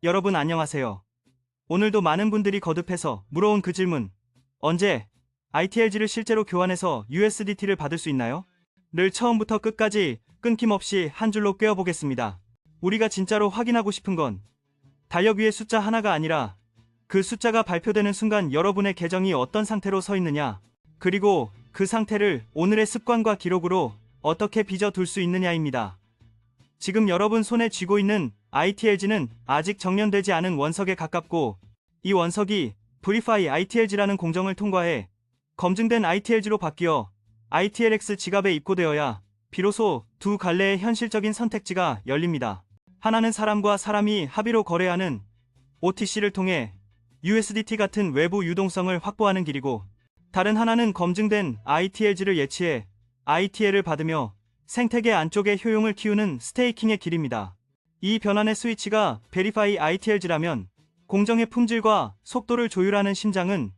여러분 안녕하세요. 오늘도 많은 분들이 거듭해서 물어온 그 질문. 언제 ITLG를 실제로 교환해서 USDT를 받을 수 있나요? 를 처음부터 끝까지 끊김없이 한 줄로 꿰어보겠습니다. 우리가 진짜로 확인하고 싶은 건 달력 위의 숫자 하나가 아니라 그 숫자가 발표되는 순간 여러분의 계정이 어떤 상태로 서 있느냐, 그리고 그 상태를 오늘의 습관과 기록으로 어떻게 빚어둘 수 있느냐입니다. 지금 여러분 손에 쥐고 있는 ITLG는 아직 정년되지 않은 원석에 가깝고, 이 원석이 Verify ITLG라는 공정을 통과해 검증된 ITLG로 바뀌어 ITLX 지갑에 입고되어야 비로소 두 갈래의 현실적인 선택지가 열립니다. 하나는 사람과 사람이 합의로 거래하는 OTC를 통해 USDT 같은 외부 유동성을 확보하는 길이고, 다른 하나는 검증된 ITLG를 예치해 ITL을 받으며 생태계 안쪽의 효용을 키우는 스테이킹의 길입니다. 이 변환의 스위치가 Verify ITLG라면 공정의 품질과 속도를 조율하는 심장은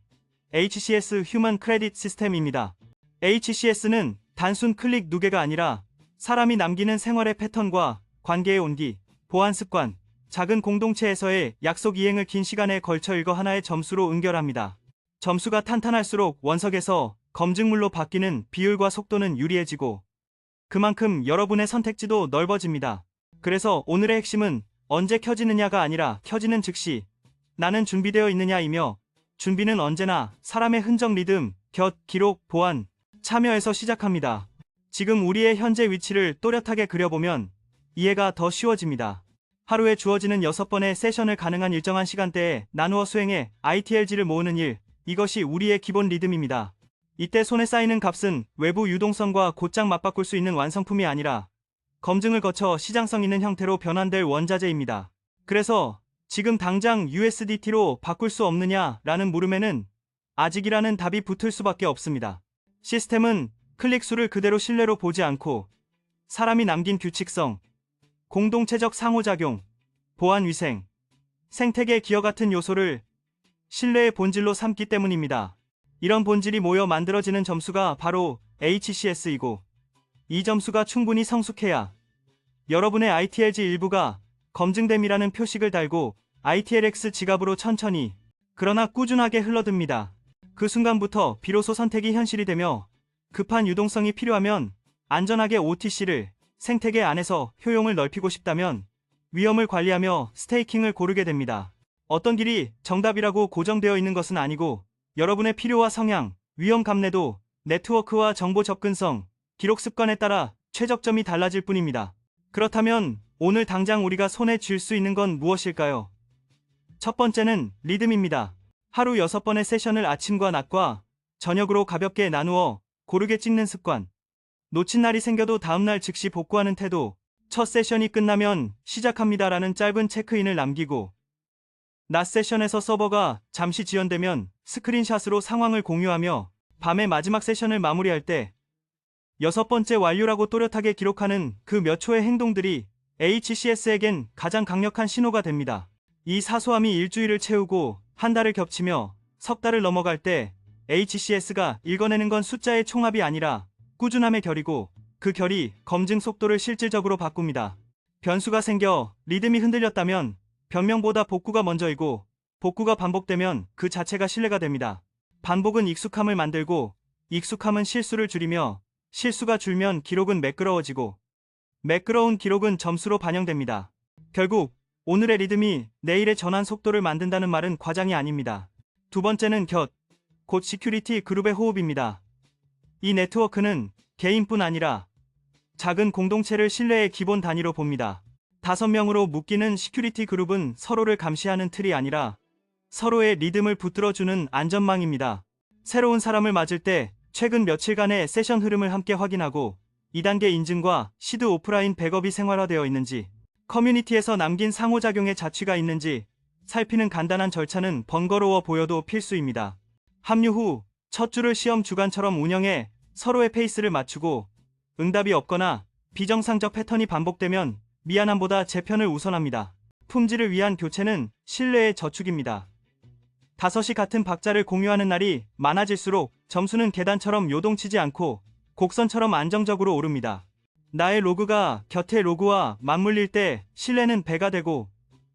HCS Human Credit System입니다. HCS는 단순 클릭 누계가 아니라 사람이 남기는 생활의 패턴과 관계의 온기, 보안 습관, 작은 공동체에서의 약속 이행을 긴 시간에 걸쳐 읽어 하나의 점수로 응결합니다. 점수가 탄탄할수록 원석에서 검증물로 바뀌는 비율과 속도는 유리해지고, 그만큼 여러분의 선택지도 넓어집니다. 그래서 오늘의 핵심은 언제 켜지느냐가 아니라 켜지는 즉시 나는 준비되어 있느냐이며, 준비는 언제나 사람의 흔적, 리듬, 곁, 기록, 보안, 참여에서 시작합니다. 지금 우리의 현재 위치를 또렷하게 그려보면 이해가 더 쉬워집니다. 하루에 주어지는 6번의 세션을 가능한 일정한 시간대에 나누어 수행해 ITLG를 모으는 일, 이것이 우리의 기본 리듬입니다. 이때 손에 쌓이는 값은 외부 유동성과 곧장 맞바꿀 수 있는 완성품이 아니라 검증을 거쳐 시장성 있는 형태로 변환될 원자재입니다. 그래서 지금 당장 USDT로 바꿀 수 없느냐라는 물음에는 아직이라는 답이 붙을 수밖에 없습니다. 시스템은 클릭 수를 그대로 신뢰로 보지 않고 사람이 남긴 규칙성, 공동체적 상호작용, 보안 위생, 생태계 기여 같은 요소를 신뢰의 본질로 삼기 때문입니다. 이런 본질이 모여 만들어지는 점수가 바로 HCS이고, 이 점수가 충분히 성숙해야 여러분의 ITLG 일부가 검증됨이라는 표식을 달고 ITLX 지갑으로 천천히 그러나 꾸준하게 흘러듭니다. 그 순간부터 비로소 선택이 현실이 되며, 급한 유동성이 필요하면 안전하게 OTC를, 생태계 안에서 효용을 넓히고 싶다면 위험을 관리하며 스테이킹을 고르게 됩니다. 어떤 길이 정답이라고 고정되어 있는 것은 아니고, 여러분의 필요와 성향, 위험 감내도, 네트워크와 정보 접근성, 기록 습관에 따라 최적점이 달라질 뿐입니다. 그렇다면 오늘 당장 우리가 손에 쥘 수 있는 건 무엇일까요? 첫 번째는 리듬입니다. 하루 6번의 세션을 아침과 낮과 저녁으로 가볍게 나누어 고르게 찍는 습관. 놓친 날이 생겨도 다음날 즉시 복구하는 태도. 첫 세션이 끝나면 시작합니다라는 짧은 체크인을 남기고, 낮 세션에서 서버가 잠시 지연되면 스크린샷으로 상황을 공유하며, 밤의 마지막 세션을 마무리할 때 6번째 완료라고 또렷하게 기록하는 그 몇 초의 행동들이 HCS에겐 가장 강력한 신호가 됩니다. 이 사소함이 일주일을 채우고 한 달을 겹치며 석 달을 넘어갈 때 HCS가 읽어내는 건 숫자의 총합이 아니라 꾸준함의 결이고, 그 결이 검증 속도를 실질적으로 바꿉니다. 변수가 생겨 리듬이 흔들렸다면 변명보다 복구가 먼저이고, 복구가 반복되면 그 자체가 신뢰가 됩니다. 반복은 익숙함을 만들고, 익숙함은 실수를 줄이며, 실수가 줄면 기록은 매끄러워지고, 매끄러운 기록은 점수로 반영됩니다. 결국 오늘의 리듬이 내일의 전환 속도를 만든다는 말은 과장이 아닙니다. 두 번째는 곁, 곧 시큐리티 그룹의 호흡입니다. 이 네트워크는 개인뿐 아니라 작은 공동체를 신뢰의 기본 단위로 봅니다. 5명으로 묶이는 시큐리티 그룹은 서로를 감시하는 틀이 아니라 서로의 리듬을 붙들어주는 안전망입니다. 새로운 사람을 맞을 때 최근 며칠간의 세션 흐름을 함께 확인하고, 2단계 인증과 시드 오프라인 백업이 생활화되어 있는지, 커뮤니티에서 남긴 상호작용의 자취가 있는지 살피는 간단한 절차는 번거로워 보여도 필수입니다. 합류 후 첫 주를 시험 주간처럼 운영해 서로의 페이스를 맞추고, 응답이 없거나 비정상적 패턴이 반복되면 미안함보다 제 편을 우선합니다. 품질을 위한 교체는 신뢰의 저축입니다. 5이 같은 박자를 공유하는 날이 많아질수록 점수는 계단처럼 요동치지 않고 곡선처럼 안정적으로 오릅니다. 나의 로그가 곁의 로그와 맞물릴 때 신뢰는 배가 되고,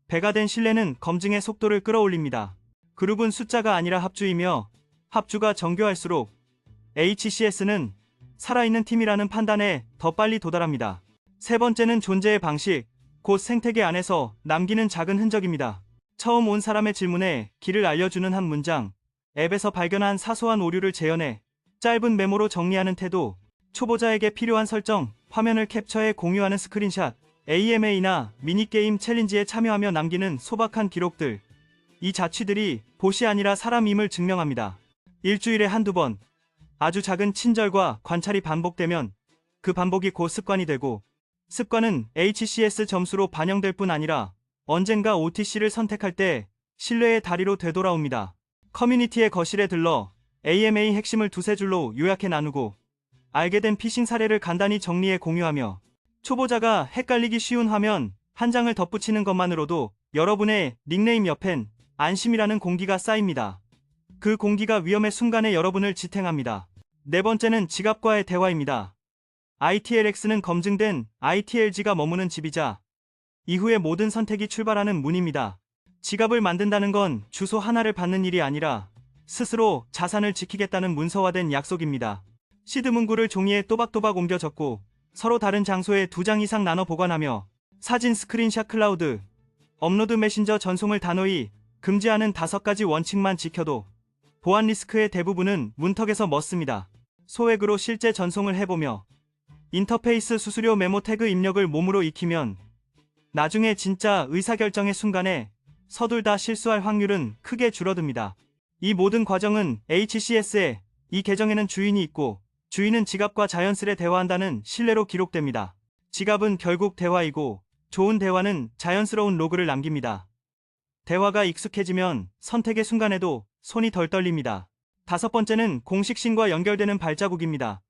배가 된 신뢰는 검증의 속도를 끌어올립니다. 그룹은 숫자가 아니라 합주이며 합주가 정교할수록 HCS는 살아있는 팀이라는 판단에 더 빨리 도달합니다. 세 번째는 존재의 방식, 곧 생태계 안에서 남기는 작은 흔적입니다. 처음 온 사람의 질문에 길을 알려주는 한 문장, 앱에서 발견한 사소한 오류를 재현해 짧은 메모로 정리하는 태도, 초보자에게 필요한 설정, 화면을 캡처해 공유하는 스크린샷, AMA나 미니게임 챌린지에 참여하며 남기는 소박한 기록들. 이 자취들이 봇이 아니라 사람임을 증명합니다. 일주일에 한두 번, 아주 작은 친절과 관찰이 반복되면 그 반복이 곧 습관이 되고, 습관은 HCS 점수로 반영될 뿐 아니라 언젠가 OTC를 선택할 때 신뢰의 다리로 되돌아옵니다. 커뮤니티의 거실에 들러 AMA 핵심을 두세 줄로 요약해 나누고, 알게 된 피싱 사례를 간단히 정리해 공유하며, 초보자가 헷갈리기 쉬운 화면 한 장을 덧붙이는 것만으로도 여러분의 닉네임 옆엔 안심이라는 공기가 쌓입니다. 그 공기가 위험의 순간에 여러분을 지탱합니다. 네 번째는 지갑과의 대화입니다. ITLX는 검증된 ITLG가 머무는 집이자 이후의 모든 선택이 출발하는 문입니다. 지갑을 만든다는 건 주소 하나를 받는 일이 아니라 스스로 자산을 지키겠다는 문서화된 약속입니다. 시드 문구를 종이에 또박또박 옮겨 적고 서로 다른 장소에 2장 이상 나눠 보관하며 사진 스크린샷 클라우드, 업로드 메신저 전송을 단호히 금지하는 5가지 원칙만 지켜도 보안 리스크의 대부분은 문턱에서 멎습니다. 소액으로 실제 전송을 해보며 인터페이스 수수료 메모 태그 입력을 몸으로 익히면 나중에 진짜 의사결정의 순간에 서둘다 실수할 확률은 크게 줄어듭니다. 이 모든 과정은 HCS에 이 계정에는 주인이 있고 주인은 지갑과 자연스레 대화한다는 신뢰로 기록됩니다. 지갑은 결국 대화이고 좋은 대화는 자연스러운 로그를 남깁니다. 대화가 익숙해지면 선택의 순간에도 손이 덜 떨립니다. 다섯 번째는 공식신과 연결되는 발자국입니다.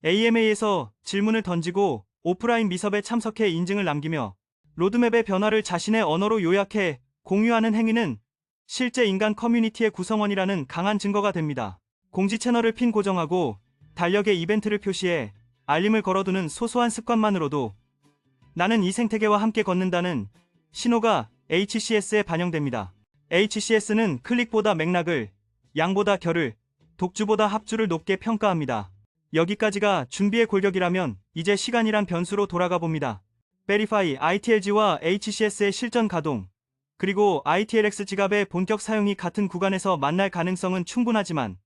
AMA에서 질문을 던지고 오프라인 미섭에 참석해 인증을 남기며 로드맵의 변화를 자신의 언어로 요약해 공유하는 행위는 실제 인간 커뮤니티의 구성원이라는 강한 증거가 됩니다. 공지 채널을 핀 고정하고 달력에 이벤트를 표시해 알림을 걸어두는 소소한 습관만으로도 나는 이 생태계와 함께 걷는다는 신호가 HCS에 반영됩니다. HCS는 클릭보다 맥락을, 양보다 결을, 독주보다 합주를 높게 평가합니다. 여기까지가 준비의 골격이라면 이제 시간이란 변수로 돌아가 봅니다. Verify ITLG와 HCS의 실전 가동, 그리고 ITLX 지갑의 본격 사용이 같은 구간에서 만날 가능성은 충분하지만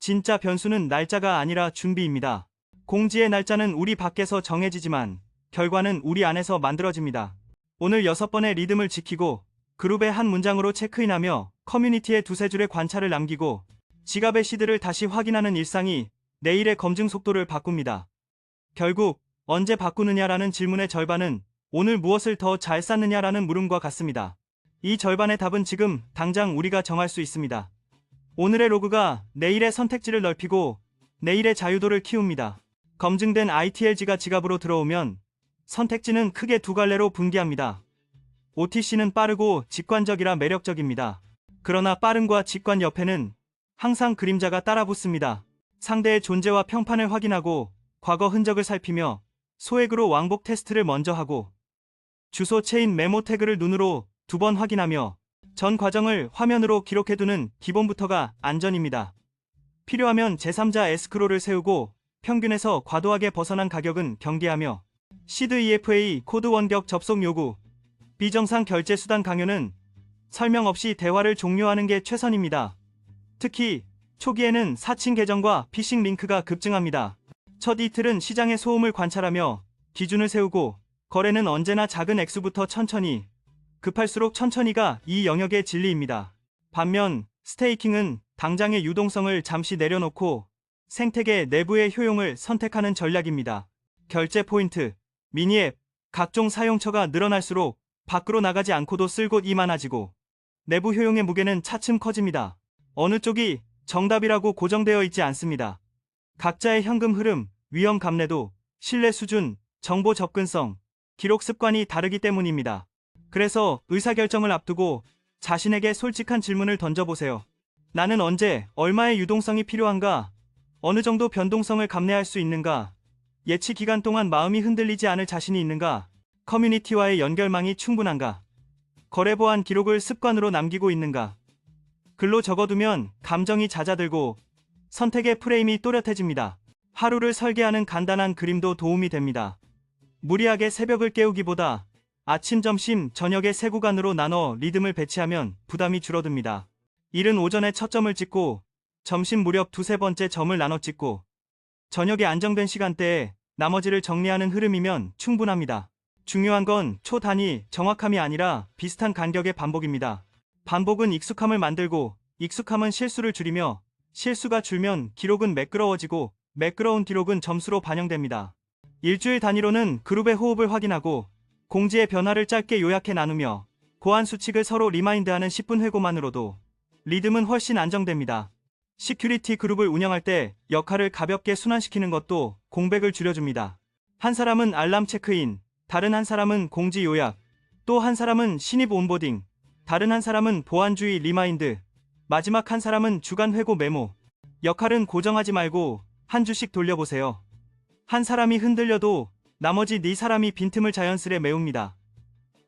진짜 변수는 날짜가 아니라 준비입니다. 공지의 날짜는 우리 밖에서 정해지지만 결과는 우리 안에서 만들어집니다. 오늘 6번의 리듬을 지키고 그룹의 한 문장으로 체크인하며 커뮤니티에 2-3줄의 관찰을 남기고 지갑의 시드를 다시 확인하는 일상이 내일의 검증 속도를 바꿉니다. 결국 언제 바꾸느냐라는 질문의 절반은 오늘 무엇을 더 잘 쌓느냐라는 물음과 같습니다. 이 절반의 답은 지금 당장 우리가 정할 수 있습니다. 오늘의 로그가 내일의 선택지를 넓히고 내일의 자유도를 키웁니다. 검증된 ITLG가 지갑으로 들어오면 선택지는 크게 2갈래로 분기합니다. OTC는 빠르고 직관적이라 매력적입니다. 그러나 빠름과 직관 옆에는 항상 그림자가 따라붙습니다. 상대의 존재와 평판을 확인하고 과거 흔적을 살피며 소액으로 왕복 테스트를 먼저 하고 주소 체인 메모 태그를 눈으로 2번 확인하며 전 과정을 화면으로 기록해두는 기본부터가 안전입니다. 필요하면 제3자 에스크로를 세우고 평균에서 과도하게 벗어난 가격은 경계하며 시드 EFA 코드 원격 접속 요구, 비정상 결제 수단 강요는 설명 없이 대화를 종료하는 게 최선입니다. 특히 초기에는 사칭 계정과 피싱 링크가 급증합니다. 첫 이틀은 시장의 소음을 관찰하며 기준을 세우고 거래는 언제나 작은 액수부터 천천히, 급할수록 천천히가 이 영역의 진리입니다. 반면 스테이킹은 당장의 유동성을 잠시 내려놓고 생태계 내부의 효용을 선택하는 전략입니다. 결제 포인트, 미니앱, 각종 사용처가 늘어날수록 밖으로 나가지 않고도 쓸 곳이 많아지고 내부 효용의 무게는 차츰 커집니다. 어느 쪽이 정답이라고 고정되어 있지 않습니다. 각자의 현금 흐름, 위험 감내도, 신뢰 수준, 정보 접근성, 기록 습관이 다르기 때문입니다. 그래서 의사결정을 앞두고 자신에게 솔직한 질문을 던져보세요. 나는 언제, 얼마의 유동성이 필요한가? 어느 정도 변동성을 감내할 수 있는가? 예치 기간 동안 마음이 흔들리지 않을 자신이 있는가? 커뮤니티와의 연결망이 충분한가? 거래 보안 기록을 습관으로 남기고 있는가? 글로 적어두면 감정이 잦아들고 선택의 프레임이 또렷해집니다. 하루를 설계하는 간단한 그림도 도움이 됩니다. 무리하게 새벽을 깨우기보다 아침, 점심, 저녁의 세 구간으로 나눠 리듬을 배치하면 부담이 줄어듭니다. 이른 오전에 첫 점을 찍고 점심 무렵 두세 번째 점을 나눠 찍고 저녁에 안정된 시간대에 나머지를 정리하는 흐름이면 충분합니다. 중요한 건 초 단위 정확함이 아니라 비슷한 간격의 반복입니다. 반복은 익숙함을 만들고 익숙함은 실수를 줄이며 실수가 줄면 기록은 매끄러워지고 매끄러운 기록은 점수로 반영됩니다. 일주일 단위로는 그룹의 호흡을 확인하고 공지의 변화를 짧게 요약해 나누며 고안 수칙을 서로 리마인드하는 10분 회고만으로도 리듬은 훨씬 안정됩니다. 시큐리티 그룹을 운영할 때 역할을 가볍게 순환시키는 것도 공백을 줄여줍니다. 한 사람은 알람 체크인, 다른 한 사람은 공지 요약, 또 한 사람은 신입 온보딩, 다른 한 사람은 보안주의 리마인드, 마지막 한 사람은 주간 회고 메모. 역할은 고정하지 말고 한 주씩 돌려보세요. 한 사람이 흔들려도 나머지 네 사람이 빈틈을 자연스레 메웁니다.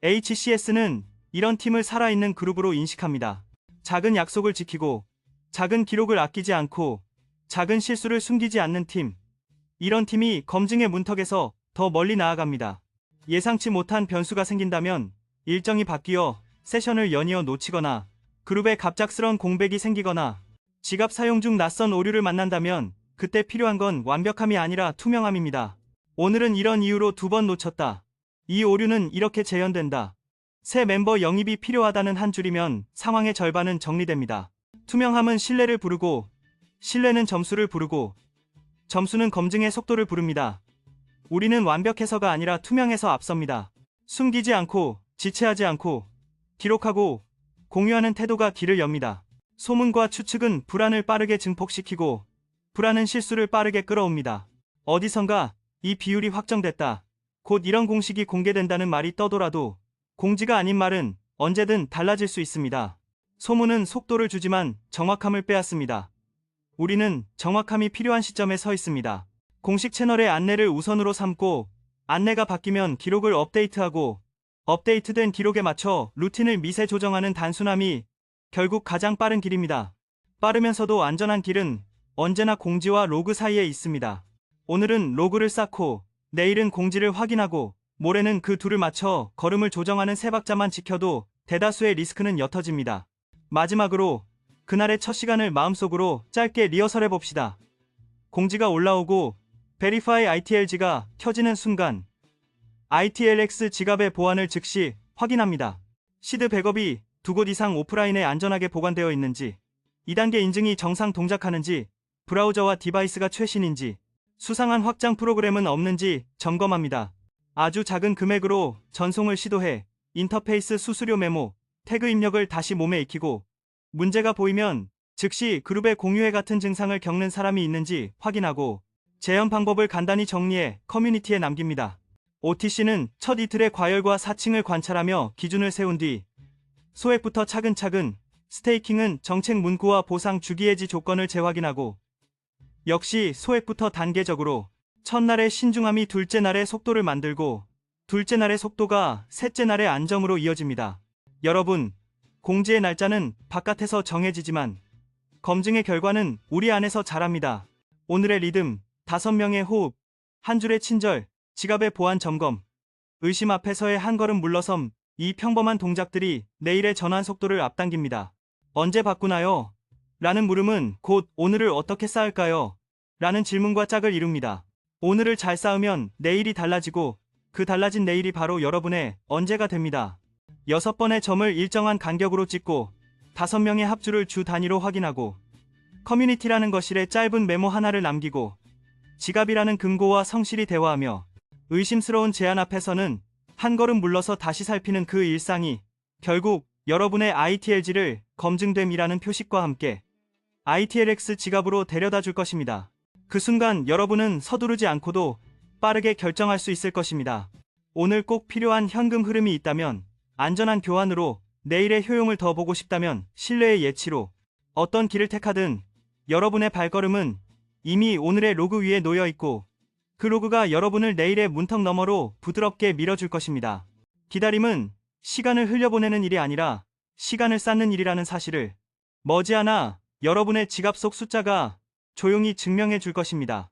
HCS는 이런 팀을 살아있는 그룹으로 인식합니다. 작은 약속을 지키고 작은 기록을 아끼지 않고 작은 실수를 숨기지 않는 팀. 이런 팀이 검증의 문턱에서 더 멀리 나아갑니다. 예상치 못한 변수가 생긴다면 일정이 바뀌어 세션을 연이어 놓치거나 그룹에 갑작스런 공백이 생기거나 지갑 사용 중 낯선 오류를 만난다면 그때 필요한 건 완벽함이 아니라 투명함입니다. 오늘은 이런 이유로 2번 놓쳤다. 이 오류는 이렇게 재현된다. 새 멤버 영입이 필요하다는 한 줄이면 상황의 절반은 정리됩니다. 투명함은 신뢰를 부르고 신뢰는 점수를 부르고 점수는 검증의 속도를 부릅니다. 우리는 완벽해서가 아니라 투명해서 앞섭니다. 숨기지 않고 지체하지 않고 기록하고 공유하는 태도가 길을 엽니다. 소문과 추측은 불안을 빠르게 증폭시키고 불안은 실수를 빠르게 끌어옵니다. 어디선가 이 비율이 확정됐다. 곧 이런 공식이 공개된다는 말이 떠돌아도 공지가 아닌 말은 언제든 달라질 수 있습니다. 소문은 속도를 주지만 정확함을 빼앗습니다. 우리는 정확함이 필요한 시점에 서 있습니다. 공식 채널의 안내를 우선으로 삼고 안내가 바뀌면 기록을 업데이트하고 업데이트된 기록에 맞춰 루틴을 미세 조정하는 단순함이 결국 가장 빠른 길입니다. 빠르면서도 안전한 길은 언제나 공지와 로그 사이에 있습니다. 오늘은 로그를 쌓고 내일은 공지를 확인하고 모레는 그 둘을 맞춰 걸음을 조정하는 세 박자만 지켜도 대다수의 리스크는 옅어집니다. 마지막으로 그날의 첫 시간을 마음속으로 짧게 리허설해 봅시다. 공지가 올라오고 Verify ITLG가 켜지는 순간 ITLX 지갑의 보안을 즉시 확인합니다. 시드 백업이 2곳 이상 오프라인에 안전하게 보관되어 있는지, 2단계 인증이 정상 동작하는지, 브라우저와 디바이스가 최신인지, 수상한 확장 프로그램은 없는지 점검합니다. 아주 작은 금액으로 전송을 시도해 인터페이스 수수료 메모, 태그 입력을 다시 몸에 익히고 문제가 보이면 즉시 그룹에 공유해 같은 증상을 겪는 사람이 있는지 확인하고 재현 방법을 간단히 정리해 커뮤니티에 남깁니다. OTC는 첫 이틀의 과열과 사칭을 관찰하며 기준을 세운 뒤 소액부터 차근차근, 스테이킹은 정책 문구와 보상 주기 해지 조건을 재확인하고 역시 소액부터 단계적으로 첫날의 신중함이 둘째 날의 속도를 만들고 둘째 날의 속도가 셋째 날의 안정으로 이어집니다. 여러분, 공지의 날짜는 바깥에서 정해지지만 검증의 결과는 우리 안에서 자랍니다. 오늘의 리듬, 5명의 호흡, 한 줄의 친절, 지갑의 보안 점검, 의심 앞에서의 한 걸음 물러섬, 이 평범한 동작들이 내일의 전환 속도를 앞당깁니다. 언제 바꾸나요? 라는 물음은 곧 오늘을 어떻게 쌓을까요? 라는 질문과 짝을 이룹니다. 오늘을 잘 쌓으면 내일이 달라지고 그 달라진 내일이 바로 여러분의 언제가 됩니다. 6번의 점을 일정한 간격으로 찍고 5명의 합주를 주 단위로 확인하고 커뮤니티라는 거실에 짧은 메모 하나를 남기고 지갑이라는 금고와 성실히 대화하며 의심스러운 제안 앞에서는 한 걸음 물러서 다시 살피는 그 일상이 결국 여러분의 ITLG를 검증됨이라는 표식과 함께 ITLX 지갑으로 데려다 줄 것입니다. 그 순간 여러분은 서두르지 않고도 빠르게 결정할 수 있을 것입니다. 오늘 꼭 필요한 현금 흐름이 있다면 안전한 교환으로, 내일의 효용을 더 보고 싶다면 신뢰의 예치로, 어떤 길을 택하든 여러분의 발걸음은 이미 오늘의 로그 위에 놓여 있고 그 로그가 여러분을 내일의 문턱 너머로 부드럽게 밀어줄 것입니다. 기다림은 시간을 흘려보내는 일이 아니라 시간을 쌓는 일이라는 사실을 머지않아 여러분의 지갑 속 숫자가 조용히 증명해 줄 것입니다.